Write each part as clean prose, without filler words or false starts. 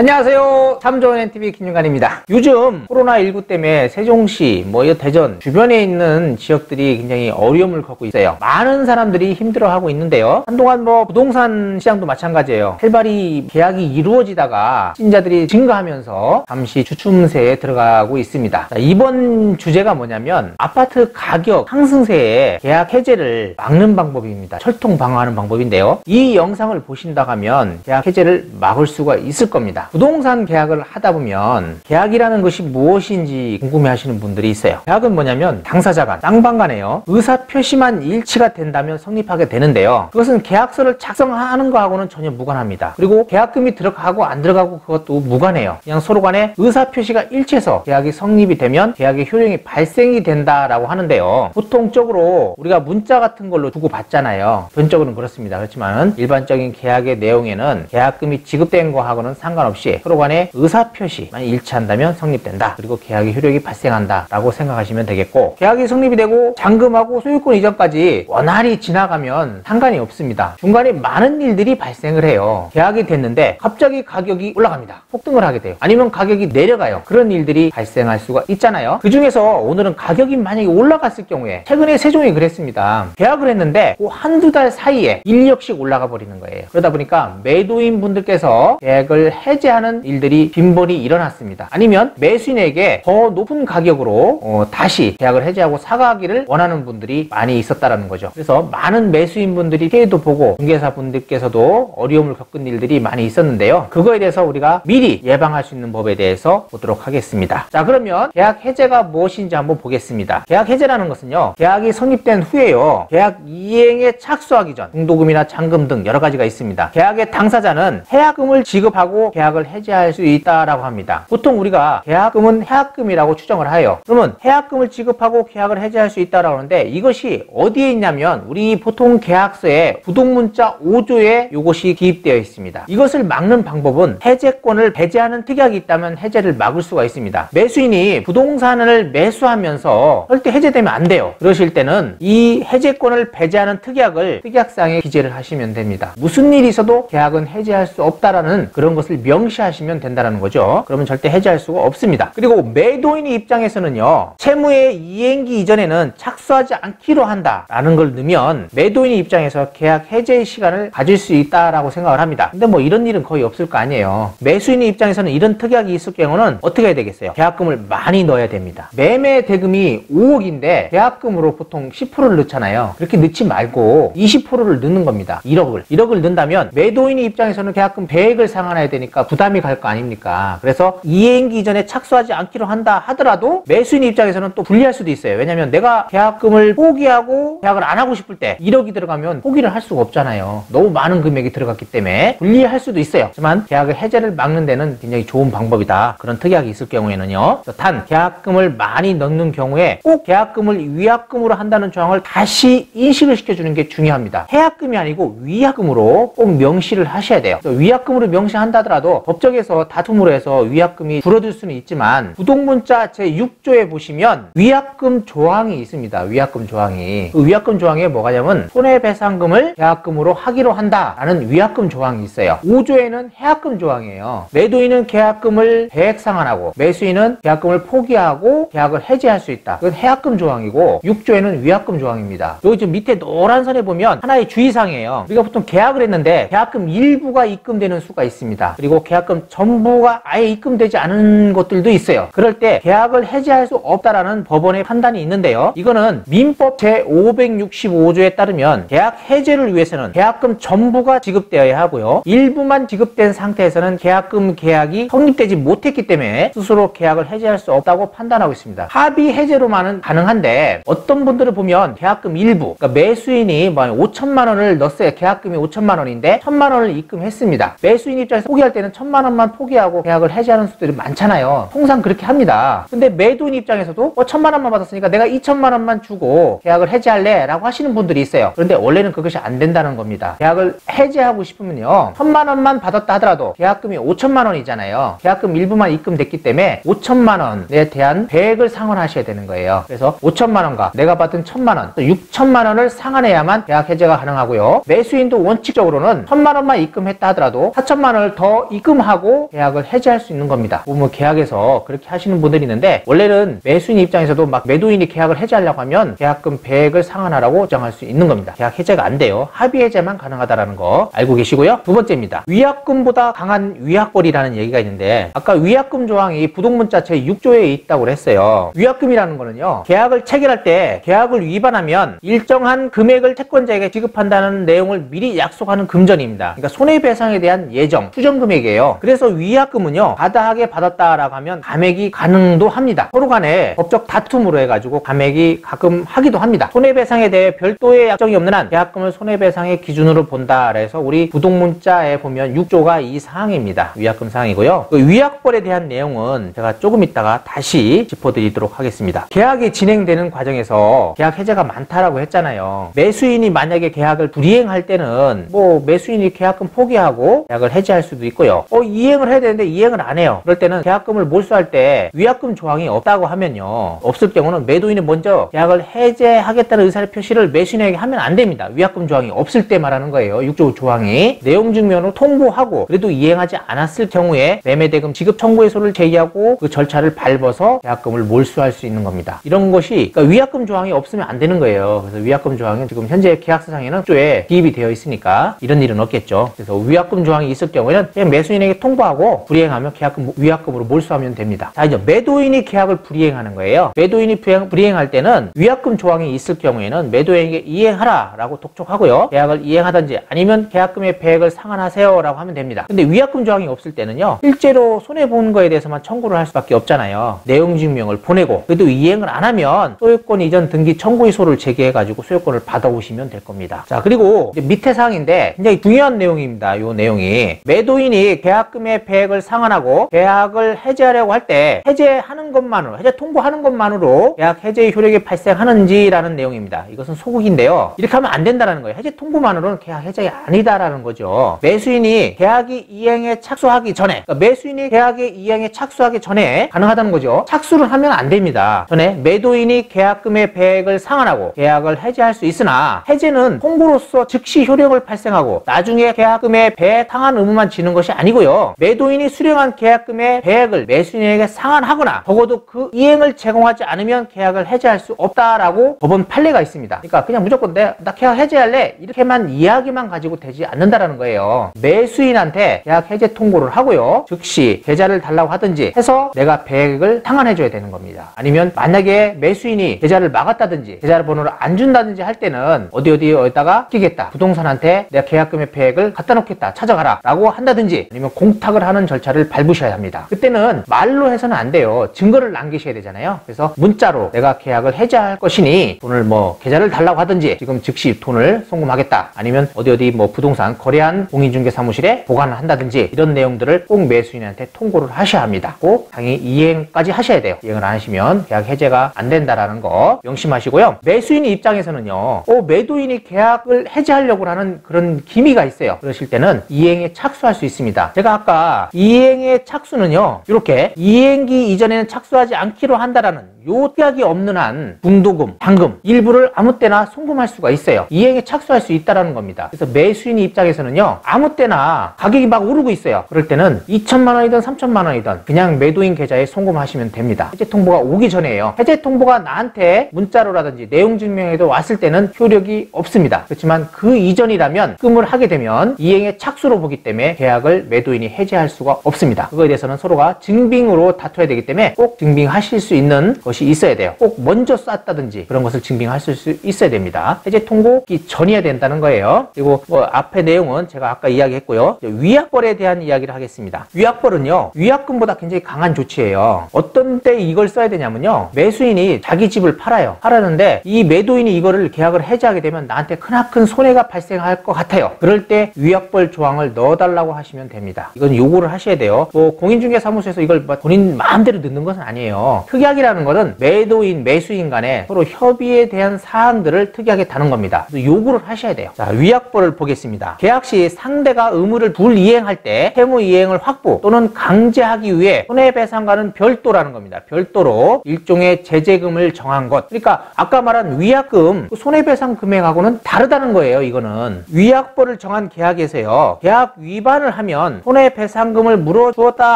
안녕하세요. 참좋은 NTV 김윤관입니다. 요즘 코로나19 때문에 세종시, 대전 주변에 있는 지역들이 굉장히 어려움을 겪고 있어요. 많은 사람들이 힘들어하고 있는데요. 한동안 부동산 시장도 마찬가지예요. 활발히 계약이 이루어지다가 신자들이 증가하면서 잠시 주춤세에 들어가고 있습니다. 자, 이번 주제가 뭐냐면 아파트 가격 상승세에 계약 해제를 막는 방법입니다. 철통 방어하는 방법인데요. 이 영상을 보신다고 하면 계약 해제를 막을 수가 있을 겁니다. 부동산 계약을 하다 보면 계약이라는 것이 무엇인지 궁금해 하시는 분들이 있어요. 계약은 뭐냐면 당사자 간, 쌍방 간에요. 의사표시만 일치가 된다면 성립하게 되는데요. 그것은 계약서를 작성하는 거하고는 전혀 무관합니다. 그리고 계약금이 들어가고 안 들어가고 그것도 무관해요. 그냥 서로 간에 의사표시가 일치해서 계약이 성립이 되면 계약의 효력이 발생이 된다라고 하는데요. 보통적으로 우리가 문자 같은 걸로 주고받잖아요. 변적으로는 그렇습니다. 그렇지만 일반적인 계약의 내용에는 계약금이 지급된 거하고는 상관없이 서로 간에 의사표시만 일치한다면 성립된다. 그리고 계약의 효력이 발생한다 라고 생각하시면 되겠고, 계약이 성립이 되고 잔금하고 소유권 이전까지 원활히 지나가면 상관이 없습니다. 중간에 많은 일들이 발생을 해요. 계약이 됐는데 갑자기 가격이 올라갑니다. 폭등을 하게 돼요. 아니면 가격이 내려가요. 그런 일들이 발생할 수가 있잖아요. 그 중에서 오늘은 가격이 만약에 올라갔을 경우에, 최근에 세종이 그랬습니다. 계약을 했는데 한두 달 사이에 1억씩 올라가 버리는 거예요. 그러다 보니까 매도인 분들께서 계약을 해제하는 일들이 빈번히 일어났습니다. 아니면 매수인에게 더 높은 가격으로 다시 계약을 해제하고 사과하기를 원하는 분들이 많이 있었다라는 거죠. 그래서 많은 매수인 분들이 피해도 보고 중개사 분들께서도 어려움을 겪은 일들이 많이 있었는데요. 그거에 대해서 우리가 미리 예방할 수 있는 법에 대해서 보도록 하겠습니다. 자, 그러면 계약 해제가 무엇인지 한번 보겠습니다. 계약 해제라는 것은요, 계약이 성립된 후에요, 계약 이행에 착수하기 전 중도금이나 잔금 등 여러 가지가 있습니다. 계약의 당사자는 해약금을 지급하고 계약을 해제할 수 있다라고 합니다. 보통 우리가 계약금은 해약금이라고 추정을 해요. 그러면 해약금을 지급하고 계약을 해제할 수 있다라고 하는데, 이것이 어디에 있냐면 우리 보통 계약서에 부동문자 5조에 이것이 기입되어 있습니다. 이것을 막는 방법은 해제권을 배제하는 특약이 있다면 해제를 막을 수가 있습니다. 매수인이 부동산을 매수하면서 절대 해제되면 안 돼요. 그러실 때는 이 해제권을 배제하는 특약을 특약상에 기재를 하시면 됩니다. 무슨 일이 있어도 계약은 해제할 수 없다라는 그런 것을 명시하시면 된다는 거죠. 그러면 절대 해제할 수가 없습니다. 그리고 매도인의 입장에서는요, 채무의 이행기 이전에는 착수하지 않기로 한다라는 걸 넣으면 매도인의 입장에서 계약 해제의 시간을 가질 수 있다라고 생각을 합니다. 근데 이런 일은 거의 없을 거 아니에요. 매수인의 입장에서는 이런 특약이 있을 경우는 어떻게 해야 되겠어요? 계약금을 많이 넣어야 됩니다. 매매 대금이 5억인데 계약금으로 보통 10%를 넣잖아요. 그렇게 넣지 말고 20%를 넣는 겁니다. 1억을 넣는다면 매도인의 입장에서는 계약금 100을 상환해야 되니까 부담이 갈 거 아닙니까? 그래서 이행기 이전에 착수하지 않기로 한다 하더라도 매수인 입장에서는 또 불리할 수도 있어요. 왜냐면 내가 계약금을 포기하고 계약을 안 하고 싶을 때 1억이 들어가면 포기를 할 수가 없잖아요. 너무 많은 금액이 들어갔기 때문에 불리할 수도 있어요. 하지만 계약의 해제를 막는 데는 굉장히 좋은 방법이다. 그런 특약이 있을 경우에는요. 단 계약금을 많이 넣는 경우에 꼭 계약금을 위약금으로 한다는 조항을 다시 인식을 시켜주는 게 중요합니다. 해약금이 아니고 위약금으로 꼭 명시를 하셔야 돼요. 위약금으로 명시한다 하더라도 법정에서 다툼으로 해서 위약금이 줄어들 수는 있지만 부동문자 제6조에 보시면 위약금 조항이 있습니다. 위약금 조항이. 그 위약금 조항에 뭐가냐면 손해배상금을 계약금으로 하기로 한다라는 위약금 조항이 있어요. 5조에는 해약금 조항이에요. 매도인은 계약금을 배액 상환하고 매수인은 계약금을 포기하고 계약을 해제할 수 있다. 그건 해약금 조항이고 6조에는 위약금 조항입니다. 여기 좀 밑에 노란 선에 보면 하나의 주의사항이에요. 우리가 보통 계약을 했는데 계약금 일부가 입금되는 수가 있습니다. 그리고 계약금 전부가 아예 입금되지 않은 것들도 있어요. 그럴 때 계약을 해제할 수 없다라는 법원의 판단이 있는데요. 이거는 민법 제565조에 따르면 계약 해제를 위해서는 계약금 전부가 지급되어야 하고요. 일부만 지급된 상태에서는 계약금 계약이 성립되지 못했기 때문에 스스로 계약을 해제할 수 없다고 판단하고 있습니다. 합의 해제로만은 가능한데 어떤 분들을 보면 계약금 일부, 그러니까 매수인이 5천만 원을 넣었어요. 계약금이 5천만 원인데 1천만 원을 입금했습니다. 매수인 입장에서 포기할 때는 1천만 원만 포기하고 계약을 해제하는 수들이 많잖아요. 통상 그렇게 합니다. 근데 매도인 입장에서도 1천만 원만 받았으니까 내가 2천만 원만 주고 계약을 해제할래 라고 하시는 분들이 있어요. 그런데 원래는 그것이 안 된다는 겁니다. 계약을 해제하고 싶으면요, 1천만 원만 받았다 하더라도 계약금이 5천만 원이잖아요. 계약금 일부만 입금됐기 때문에 5천만 원에 대한 배액을 상환하셔야 되는 거예요. 그래서 5천만 원과 내가 받은 1천만 원, 6천만 원을 상환해야만 계약 해제가 가능하고요. 매수인도 원칙적으로는 1천만 원만 입금했다 하더라도 4천만 원을 더 입금을 송금하고 계약을 해지할 수 있는 겁니다. 보면 계약에서 그렇게 하시는 분들이 있는데, 원래는 매수인 입장에서도 막 매도인이 계약을 해지하려고 하면 계약금 100을 상환하라고 주장할 수 있는 겁니다. 계약 해제가 안 돼요. 합의 해제만 가능하다라는 거 알고 계시고요. 두 번째입니다. 위약금보다 강한 위약벌이라는 얘기가 있는데, 아까 위약금 조항이 부동문자 제6조에 있다고 했어요. 위약금이라는 거는요, 계약을 체결할 때 계약을 위반하면 일정한 금액을 채권자에게 지급한다는 내용을 미리 약속하는 금전입니다. 그러니까 손해배상에 대한 예정, 추정 금액이에요. 그래서 위약금은요, 바다하게 받았다라고 하면 감액이 가능도 합니다. 서로 간에 법적 다툼으로 해가지고 감액이 가끔 하기도 합니다. 손해배상에 대해 별도의 약정이 없는 한 계약금을 손해배상의 기준으로 본다. 그래서 우리 부동문자에 보면 6조가 이 사항입니다. 위약금 사항이고요. 그 위약벌에 대한 내용은 제가 조금 있다가 다시 짚어드리도록 하겠습니다. 계약이 진행되는 과정에서 계약 해제가 많다라고 했잖아요. 매수인이 만약에 계약을 불이행할 때는 뭐 매수인이 계약금 포기하고 계약을 해지할 수도 있고요. 이행을 해야 되는데 이행을 안 해요. 그럴 때는 계약금을 몰수할 때 위약금 조항이 없다고 하면요, 없을 경우는 매도인이 먼저 계약을 해제하겠다는 의사를 표시를 매수인에게 하면 안 됩니다. 위약금 조항이 없을 때 말하는 거예요. 6조 조항이. 내용 증명으로 통보하고 그래도 이행하지 않았을 경우에 매매대금 지급 청구의소를 제기하고 그 절차를 밟아서 계약금을 몰수할 수 있는 겁니다. 이런 것이, 그러니까 위약금 조항이 없으면 안 되는 거예요. 그래서 위약금 조항은 지금 현재 계약서상에는 6조에 기입이 되어 있으니까 이런 일은 없겠죠. 그래서 위약금 조항이 있을 경우에는 그냥 매수인에게 통보하고 불이행하면 계약금 위약금으로 몰수하면 됩니다. 자, 이제 매도인이 계약을 불이행하는 거예요. 매도인이 불이행할 때는 위약금 조항이 있을 경우에는 매도인에게 이행하라 라고 독촉하고요, 계약을 이행하든지 아니면 계약금의 배액을 상환하세요 라고 하면 됩니다. 근데 위약금 조항이 없을 때는요, 실제로 손해본 거에 대해서만 청구를 할 수밖에 없잖아요. 내용 증명을 보내고 그래도 이행을 안 하면 소유권 이전 등기 청구의소를 제기해가지고 소유권을 받아오시면 될 겁니다. 자, 그리고 이제 밑에 사항인데 굉장히 중요한 내용입니다. 이 내용이, 매도인이 계약금의 배액을 상환하고 계약을 해제하려고 할 때 해제하는 것만으로, 해제 통보하는 것만으로 계약 해제의 효력이 발생하는지라는 내용입니다. 이것은 소극인데요, 이렇게 하면 안 된다는 거예요. 해제 통보만으로는 계약 해제가 아니다라는 거죠. 매수인이 계약이 이행에 착수하기 전에, 그러니까 매수인이 계약의 이행에 착수하기 전에 가능하다는 거죠. 착수를 하면 안 됩니다. 전에 매도인이 계약금의 배액을 상환하고 계약을 해제할 수 있으나, 해제는 통보로서 즉시 효력을 발생하고 나중에 계약금의 배액 상환 의무만 지는 것이 아니고요, 매도인이 수령한 계약금의 배액을 매수인에게 상환하거나 적어도 그 이행을 제공하지 않으면 계약을 해제할 수 없다라고 법원 판례가 있습니다. 그러니까 그냥 무조건 나 계약 해제할래 이렇게만 이야기만 가지고 되지 않는다라는 거예요. 매수인한테 계약 해제 통보를 하고요, 즉시 계좌를 달라고 하든지 해서 내가 배액을 상환해줘야 되는 겁니다. 아니면 만약에 매수인이 계좌를 막았다든지 계좌 번호를 안 준다든지 할 때는 어디에다가 끼겠다, 부동산한테 내가 계약금의 배액을 갖다 놓겠다, 찾아가라 라고 한다든지 아니면 공탁을 하는 절차를 밟으셔야 합니다. 그때는 말로 해서는 안 돼요. 증거를 남기셔야 되잖아요. 그래서 문자로 내가 계약을 해제할 것이니 돈을 뭐 계좌를 달라고 하든지 지금 즉시 돈을 송금하겠다, 아니면 어디 뭐 부동산 거래한 공인중개사무실에 보관을 한다든지 이런 내용들을 꼭 매수인한테 통보를 하셔야 합니다. 꼭 당연히 이행까지 하셔야 돼요. 이행을 안 하시면 계약 해제가 안 된다라는 거 명심하시고요. 매수인 입장에서는요, 매도인이 계약을 해제하려고 하는 그런 기미가 있어요. 그러실 때는 이행에 착수할 수 있습니다. 제가 아까 이행의 착수는요, 이렇게 이행기 이전에는 착수하지 않기로 한다라는 요 특약이 없는 한 중도금, 잔금 일부를 아무 때나 송금할 수가 있어요. 이행에 착수할 수 있다라는 겁니다. 그래서 매수인 입장에서는요, 아무 때나 가격이 막 오르고 있어요. 그럴 때는 2천만 원이든 3천만 원이든 그냥 매도인 계좌에 송금하시면 됩니다. 해제 통보가 오기 전에요. 해제 통보가 나한테 문자로라든지 내용 증명에도 왔을 때는 효력이 없습니다. 그렇지만 그 이전이라면 입금을 하게 되면 이행의 착수로 보기 때문에 계약을 매도인이 해제할 수가 없습니다. 그거에 대해서는 서로가 증빙으로 다퉈야 되기 때문에 꼭 증빙하실 수 있는 것이 있어야 돼요. 꼭 먼저 쌌다든지 그런 것을 증빙하실 수 있어야 됩니다. 해제 통보기 전이어야 된다는 거예요. 그리고 뭐 앞에 내용은 제가 아까 이야기했고요. 위약벌에 대한 이야기를 하겠습니다. 위약벌은요, 위약금보다 굉장히 강한 조치예요. 어떤 때 이걸 써야 되냐면요, 매수인이 자기 집을 팔았는데 이 매도인이 이거를 계약을 해제하게 되면 나한테 크나큰 손해가 발생할 것 같아요. 그럴 때 위약벌 조항을 넣어달라고 하시면 됩니다. 이건 요구를 하셔야 돼요. 뭐 공인중개사무소에서 이걸 본인 마음대로 넣는 것은 아니에요. 특약이라는 것은 매도인, 매수인 간에 서로 협의에 대한 사항들을 특이하게 다는 겁니다. 그래서 요구를 하셔야 돼요. 자, 위약벌을 보겠습니다. 계약 시 상대가 의무를 불이행할 때 채무 이행을 확보 또는 강제하기 위해 손해배상과는 별도라는 겁니다. 별도로 일종의 제재금을 정한 것. 그러니까 아까 말한 위약금, 손해배상 금액하고는 다르다는 거예요. 이거는 위약벌을 정한 계약에서요, 계약 위반을 하면 손해배상금을 물어주었다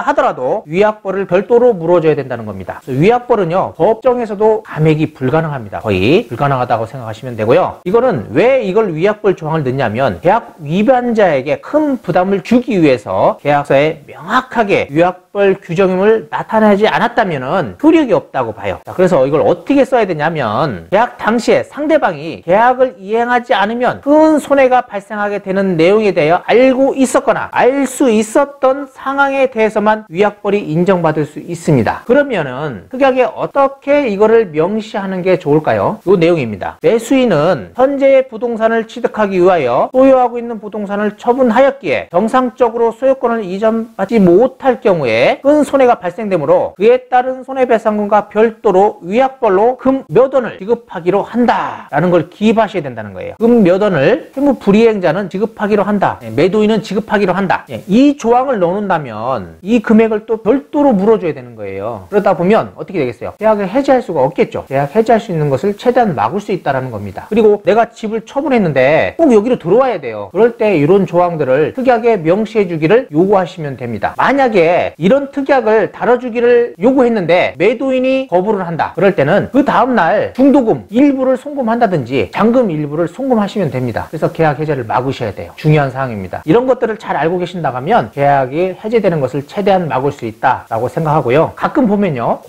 하더라도 위약벌을 별도로 물어줘야 된다는 겁니다. 위약벌은요, 법정에서도 감액이 불가능합니다. 거의 불가능하다고 생각하시면 되고요. 이거는 왜 이걸 위약벌 조항을 넣냐면 계약 위반자에게 큰 부담을 주기 위해서 계약서에 명확하게 위약벌 규정임을 나타내지 않았다면 효력이 없다고 봐요. 자, 그래서 이걸 어떻게 써야 되냐면 계약 당시에 상대방이 계약을 이행하지 않으면 큰 손해가 발생하게 되는 내용에 대하여 알고 있었거나 알 수 있었던 상황에 대해서만 위약벌이 인정받을 수 있습니다. 그러면은 특약에 어떻게 이거를 명시하는 게 좋을까요? 이 내용입니다. 매수인은 현재의 부동산을 취득하기 위하여 소유하고 있는 부동산을 처분하였기에 정상적으로 소유권을 이전받지 못할 경우에 큰 손해가 발생되므로 그에 따른 손해배상금과 별도로 위약벌로 금 몇 원을 지급하기로 한다 라는 걸 기입하셔야 된다는 거예요. 금 몇 원을 채무 불이행자는 지급하기로 한다, 매도인은 지급하기로 한다. 이 조항을 넣는다면 이 금액을 또 별도로 물어줘야 되는 거예요. 그러다 보면 어떻게 되겠어요? 계약을 해지할 수가 없겠죠. 계약 해지할 수 있는 것을 최대한 막을 수 있다는 겁니다. 그리고 내가 집을 처분했는데 꼭 여기로 들어와야 돼요. 그럴 때 이런 조항들을 특약에 명시해 주기를 요구하시면 됩니다. 만약에 이런 특약을 다뤄주기를 요구했는데 매도인이 거부를 한다. 그럴 때는 그 다음날 중도금 일부를 송금한다든지 잔금 일부를 송금하시면 됩니다. 그래서 계약 해제를 막으셔야 돼요. 중요한 사항입니다. 이런 것들을 잘 알고 계신다고 하면 계약이 해제되는 것을 최대한 막을 수 있다라고 생각하고요. 가끔 보면요,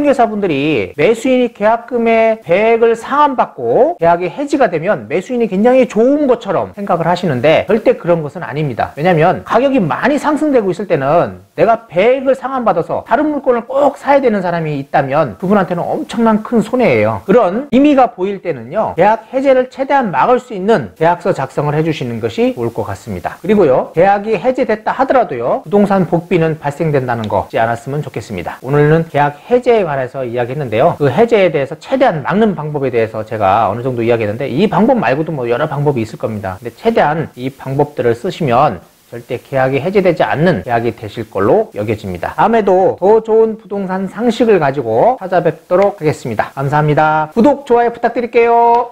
공인중개사분들이 매수인이 계약금의 배액을 상환받고 계약이 해지가 되면 매수인이 굉장히 좋은 것처럼 생각을 하시는데 절대 그런 것은 아닙니다. 왜냐하면 가격이 많이 상승되고 있을 때는 내가 배액을 상환받아서 다른 물건을 꼭 사야 되는 사람이 있다면 그분한테는 엄청난 큰 손해예요. 그런 의미가 보일 때는요, 계약 해제를 최대한 막을 수 있는 계약서 작성을 해주시는 것이 좋을 것 같습니다. 그리고요, 계약이 해제됐다 하더라도요, 부동산 복비는 발생된다는 거 잊지 않았으면 좋겠습니다. 오늘은 계약 해제에 관해서 이야기했는데요, 그 해제에 대해서 최대한 막는 방법에 대해서 제가 어느 정도 이야기했는데 이 방법 말고도 뭐 여러 방법이 있을 겁니다. 근데 최대한 이 방법들을 쓰시면 절대 계약이 해제되지 않는 계약이 되실 걸로 여겨집니다. 다음에도 더 좋은 부동산 상식을 가지고 찾아뵙도록 하겠습니다. 감사합니다. 구독, 좋아요 부탁드릴게요.